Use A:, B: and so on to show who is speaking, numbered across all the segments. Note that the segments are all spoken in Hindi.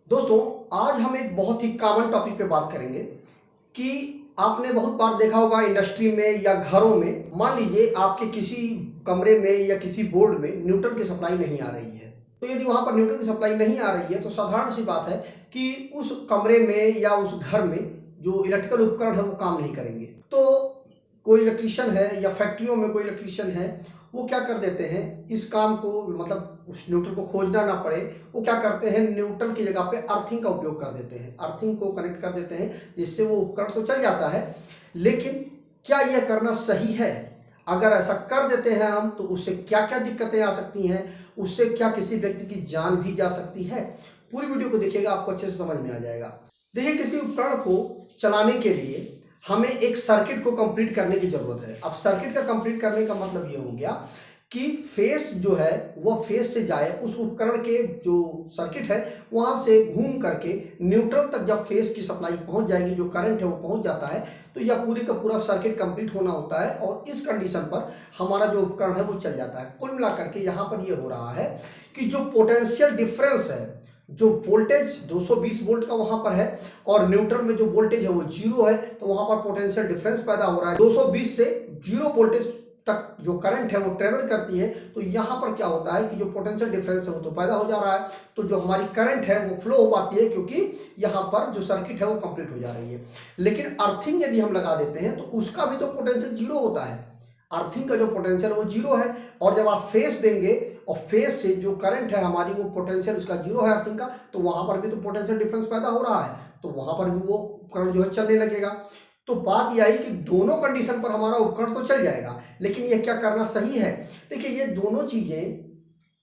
A: दोस्तों, आज हम एक बहुत ही कॉमन टॉपिक पे बात करेंगे कि आपने बहुत बार देखा होगा इंडस्ट्री में या घरों में। मान लीजिए आपके किसी कमरे में या किसी बोर्ड में न्यूट्रल की सप्लाई नहीं आ रही है। तो यदि वहां पर न्यूट्रल की सप्लाई नहीं आ रही है तो साधारण सी बात है कि उस कमरे में या उस घर में जो इलेक्ट्रिकल उपकरण है वो काम नहीं करेंगे। तो कोई इलेक्ट्रीशियन है या फैक्ट्रियों में कोई इलेक्ट्रीशियन है, वो क्या कर देते हैं, इस काम को मतलब उस न्यूट्रल को खोजना ना पड़े, वो क्या करते हैं, न्यूट्रल की जगह पे अर्थिंग का उपयोग कर देते हैं, अर्थिंग को कनेक्ट कर देते हैं, जिससे वो उपकरण तो चल जाता है। लेकिन क्या यह करना सही है? अगर ऐसा कर देते हैं हम तो उससे क्या क्या दिक्कतें आ सकती हैं, उससे क्या किसी व्यक्ति की जान भी जा सकती है। पूरी वीडियो को देखिएगा, आपको अच्छे से समझ में आ जाएगा। देखिए, किसी उपकरण को चलाने के लिए हमें एक सर्किट को कंप्लीट करने की जरूरत है। अब सर्किट का कंप्लीट करने का मतलब ये हो गया कि फेस जो है वह फेस से जाए, उस उपकरण के जो सर्किट है वहां से घूम करके न्यूट्रल तक जब फेस की सप्लाई पहुंच जाएगी, जो करंट है वो पहुंच जाता है, तो यह पूरी का पूरा सर्किट कंप्लीट होना होता है और इस कंडीशन पर हमारा जो उपकरण है वो चल जाता है। कुल मिलाकर के यहाँ पर यह हो रहा है कि जो पोटेंशियल डिफरेंस है, जो वोल्टेज 220 वोल्ट का वहां पर है और न्यूट्रल में जो वोल्टेज है वो जीरो है, तो वहां पर पोटेंशियल डिफरेंस पैदा हो रहा है। 220 से जीरो वोल्टेज तक जो करंट है वो ट्रेवल करती है, तो यहां पर क्या होता है कि जो पोटेंशियल डिफरेंस है वो तो पैदा हो जा रहा है, तो जो हमारी करंट है वो फ्लो हो पाती है, क्योंकि यहां पर जो सर्किट है वो कंप्लीट हो जा रही है। लेकिन अर्थिंग यदि हम लगा देते हैं तो उसका भी तो पोटेंशियल जीरो होता है। अर्थिंग का जो पोटेंशियल है वो जीरो है, और जब आप फेस देंगे और फेस से जो करंट है हमारी वो पोटेंशियल उसका जीरो है अर्थिंग का, तो वहां पर भी तो पोटेंशियल डिफरेंस पैदा हो रहा है, तो वहां पर भी वो उपकरण जो है चलने लगेगा। तो बात यह आई कि दोनों कंडीशन पर हमारा उपकरण तो चल जाएगा, लेकिन ये क्या करना सही है? देखिए, ये दोनों चीजें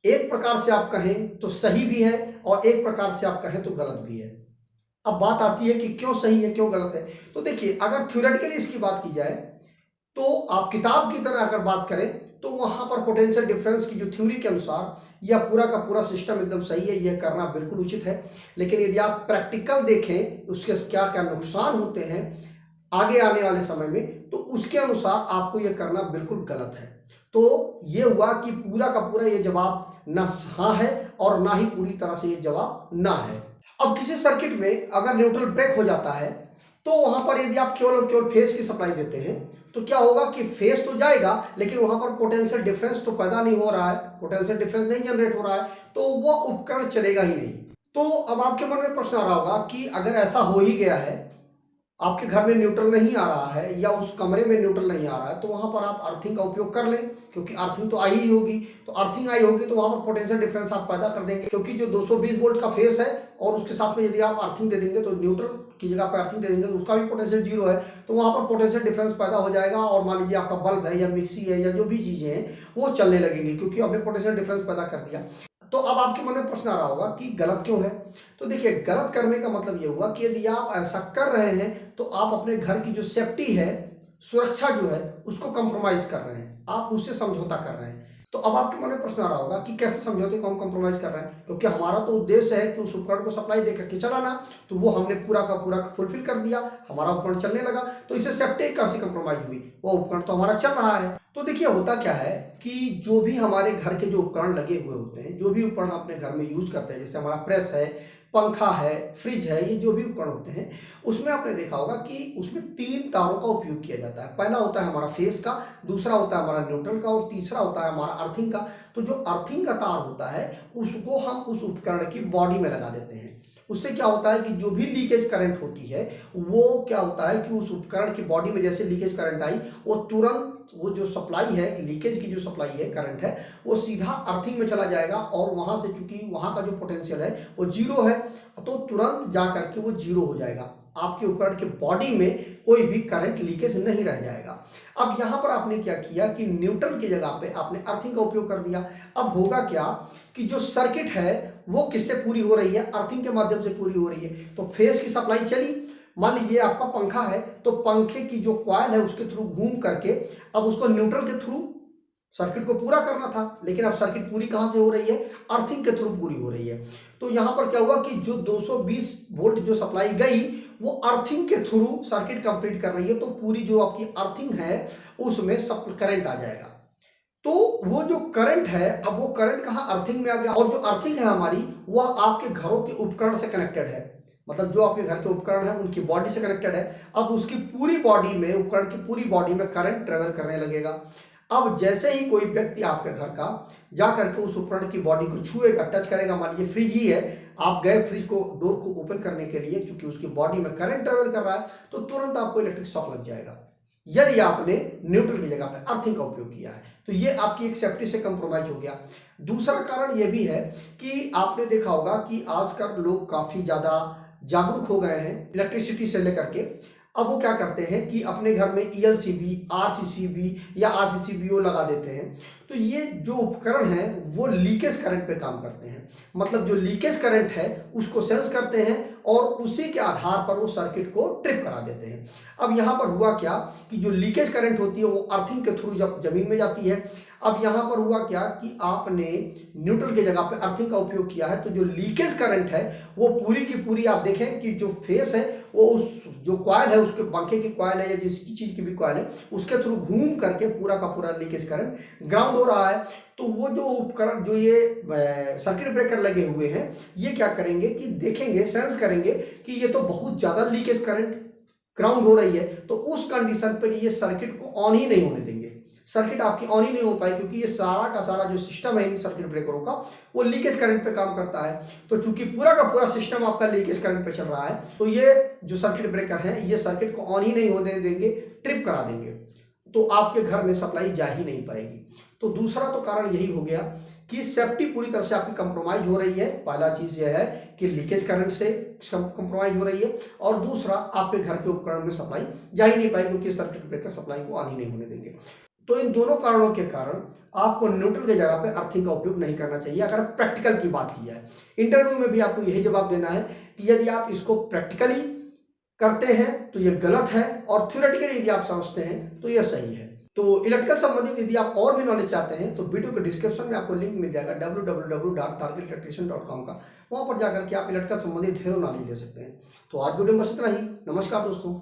A: एक प्रकार से आप कहें तो सही भी है और एक प्रकार से आप कहें तो गलत भी है। अब बात आती है कि क्यों सही है क्यों गलत है। तो देखिए, अगर थ्योरेटिकली इसकी बात की जाए तो आप किताब की तरह अगर बात करें तो वहां पर पोटेंशियल डिफरेंस की जो थ्योरी के अनुसार यह पूरा का पूरा सिस्टम एकदम सही है, यह करना बिल्कुल उचित है। लेकिन यदि आप प्रैक्टिकल देखें उसके क्या क्या नुकसान होते हैं आगे आने वाले समय में, तो उसके अनुसार आपको यह करना बिल्कुल गलत है। तो यह हुआ कि पूरा का पूरा यह जवाब ना हाँ है और ना ही पूरी तरह से यह जवाब ना है। अब किसी सर्किट में अगर न्यूट्रल ब्रेक हो जाता है तो वहां पर यदि आप केवल और केवल फेस की सप्लाई देते हैं तो क्या होगा कि फेस तो जाएगा लेकिन वहां पर पोटेंशियल डिफरेंस तो पैदा नहीं हो रहा है, पोटेंशियल डिफरेंस नहीं जनरेट हो रहा है, तो वो उपकरण चलेगा ही नहीं। तो अब आपके मन में प्रश्न आ रहा होगा कि अगर ऐसा हो ही गया है, आपके घर में न्यूट्रल नहीं आ रहा है या उस कमरे में न्यूट्रल नहीं आ रहा है, तो वहां पर आप अर्थिंग का उपयोग कर लें, क्योंकि अर्थिंग तो आई ही होगी। तो अर्थिंग आई होगी तो वहां पर पोटेंशियल डिफरेंस आप पैदा कर देंगे, क्योंकि जो 220 वोल्ट का फेस है और उसके साथ में यदि आप अर्थिंग दे देंगे तो न्यूट्रल की जगह पर अर्थिंग दे देंगे तो उसका भी पोटेंशियल जीरो है, तो वहां पर पोटेंशियल डिफरेंस पैदा हो जाएगा और मान लीजिए आपका बल्ब है या मिक्सी है या जो भी चीजें हैं वो चलने लगेंगी, क्योंकि आपने पोटेंशियल डिफरेंस पैदा कर दिया। तो अब आपके मन में प्रश्न आ रहा होगा कि गलत क्यों है? तो देखिए, गलत करने का मतलब यह हुआ कि यदि आप ऐसा कर रहे हैं तो आप अपने घर की जो सेफ्टी है, सुरक्षा जो है, उसको कंप्रोमाइज कर रहे हैं, आप उससे समझौता कर रहे हैं। तो अब आपके मन में प्रश्न आ रहा होगा कि कैसे समझौते को हम कंप्रोमाइज कर रहे हैं, क्योंकि हमारा तो उद्देश्य है कि उस उपकरण को सप्लाई देकर के चलाना, तो वो हमने पूरा का पूरा फुलफिल कर दिया, हमारा उपकरण चलने लगा, तो इससे सेफ्टी कैसे कंप्रोमाइज हुई? वो उपकरण तो हमारा चल रहा है। तो देखिए, होता क्या है कि जो भी हमारे घर के जो उपकरण लगे हुए होते हैं, जो भी उपकरण अपने घर में यूज करते हैं, जैसे हमारा प्रेस है, पंखा है, फ्रिज है, ये जो भी उपकरण होते हैं, उसमें आपने देखा होगा कि उसमें 3 तारों का उपयोग किया जाता है। पहला होता है हमारा फेस का, दूसरा होता है हमारा न्यूट्रल का और तीसरा होता है हमारा अर्थिंग का। तो जो अर्थिंग का तार होता है उसको हम उस उपकरण की बॉडी में लगा देते हैं। उससे क्या होता है कि जो भी लीकेज करंट होती है वो क्या होता है कि उस उपकरण की बॉडी में जैसे लीकेज करंट आई, वो तुरंत वो जो सप्लाई है, लीकेज की जो सप्लाई है, करंट है, वो सीधा अर्थिंग में चला जाएगा और वहां से चूंकि वहां का जो पोटेंशियल है वो जीरो है, तो तुरंत जा करके वो जीरो हो जाएगा, आपके उपकरण के बॉडी में कोई भी करंट लीकेज नहीं रह जाएगा। अब यहां पर आपने क्या किया कि न्यूट्रल की जगह पे आपने अर्थिंग का उपयोग कर दिया। अब होगा क्या कि जो सर्किट है वो किससे पूरी हो रही है? अर्थिंग के माध्यम से पूरी हो रही है। तो फेस की सप्लाई चली, मान लीजिए आपका पंखा है तो पंखे की जो कॉइल है उसके थ्रू घूम करके अब उसको न्यूट्रल के थ्रू सर्किट को पूरा करना था, लेकिन अब सर्किट पूरी कहां से हो रही है? अर्थिंग के थ्रू पूरी हो रही है। तो यहां पर क्या हुआ कि जो 220 वोल्ट जो सप्लाई गई वो अर्थिंग के थ्रू सर्किट कंप्लीट कर रही है, तो पूरी जो आपकी अर्थिंग है उसमें सब करंट आ जाएगा। तो वो जो करंट है, अब वो करंट कहाँ अर्थिंग में आ गया, और जो अर्थिंग है हमारी वह आपके घरों के उपकरण से कनेक्टेड है। मतलब जो आपके घर के उपकरण है उनकी बॉडी से कनेक्टेड है। अब उसकी पूरी बॉडी में, उपकरण की पूरी बॉडी में करंट ट्रेवल करने लगेगा। अब जैसे ही कोई व्यक्ति आपके घर का जा करके उस उपकरण की बॉडी को छुएगा, टच करेगा, मान लीजिए फ्रिज ही है, आप गए फ्रिज को डोर को ओपन करने के लिए, क्योंकि उसकी बॉडी में करंट ट्रेवल कर रहा है, तो तुरंत आपको इलेक्ट्रिक शॉक लग जाएगा यदि आपने न्यूट्रल की जगह पर अर्थिंग का उपयोग किया है। तो ये आपकी एक सेफ्टी से कंप्रोमाइज हो गया। दूसरा कारण ये भी है कि आपने देखा होगा कि आजकल लोग काफी ज्यादा जागरूक हो गए हैं इलेक्ट्रिसिटी से लेकर के। अब वो क्या करते हैं कि अपने घर में ईएलसीबी, आरसीसीबी या आरसीसीबीओ लगा देते हैं। तो ये जो उपकरण है वो लीकेज करंट पे काम करते हैं। मतलब जो लीकेज करंट है उसको सेंस करते हैं और उसी के आधार पर वो सर्किट को ट्रिप करा देते हैं। अब यहाँ पर हुआ क्या कि जो लीकेज करंट होती है वो अर्थिंग के थ्रू जब जमीन में जाती है। अब यहाँ पर हुआ क्या कि आपने न्यूट्रल की जगह पे अर्थिंग का उपयोग किया है, तो जो लीकेज करंट है वो पूरी की पूरी, आप देखें कि जो फेस है वो उस जो कॉइल है, उसके पंखे की कॉइल है या जिस चीज की भी कॉइल है उसके थ्रू घूम करके पूरा का पूरा लीकेज करंट ग्राउंड हो रहा है। तो वो जो उपकरण, जो ये सर्किट ब्रेकर लगे हुए हैं, ये क्या करेंगे कि देखेंगे, सेंस करेंगे कि ये तो बहुत ज्यादा लीकेज करंट ग्राउंड हो रही है, तो उस कंडीशन पर ये सर्किट को ऑन ही नहीं होने देंगे। सर्किट आपकी ऑन ही नहीं हो पाई, क्योंकि ये सारा का सारा जो सिस्टम है इन सर्किट ब्रेकरों का वो लीकेज करंट पे काम करता है। तो चूंकि पूरा का पूरा सिस्टम आपका लीकेज करंट पे चल रहा है, तो ये जो सर्किट ब्रेकर है ये सर्किट को ऑन ही नहीं होने देंगे, ट्रिप करा देंगे, तो आपके घर में सप्लाई जा ही नहीं पाएगी। तो दूसरा तो कारण यही हो गया कि सेफ्टी पूरी तरह से आपकी कंप्रोमाइज हो रही है। पहला चीज यह है कि लीकेज करंट से कंप्रोमाइज हो रही है, और दूसरा आपके घर के उपकरण में सप्लाई जा ही नहीं पाएगी, क्योंकि सर्किट ब्रेकर सप्लाई को ऑन ही नहीं होने देंगे। तो इन दोनों कारणों के कारण आपको न्यूट्रल की जगह पे अर्थिंग का उपयोग नहीं करना चाहिए। अगर प्रैक्टिकल की बात की जाए, इंटरव्यू में भी आपको यही जवाब देना है कि यदि आप इसको प्रैक्टिकली करते हैं तो ये गलत है, और थ्योरेटिकली यदि आप समझते हैं तो यह सही है। तो इलेक्ट्रिकल संबंधित यदि आप और भी नॉलेज चाहते हैं तो वीडियो के डिस्क्रिप्शन में आपको लिंक मिल जाएगा www.targetelectrician.com का। वहां पर जाकर के आप इलेक्ट्रिकल संबंधित ढेरों नॉलेज ले सकते हैं। तो आज वीडियो में बस इतना ही। नमस्कार दोस्तों।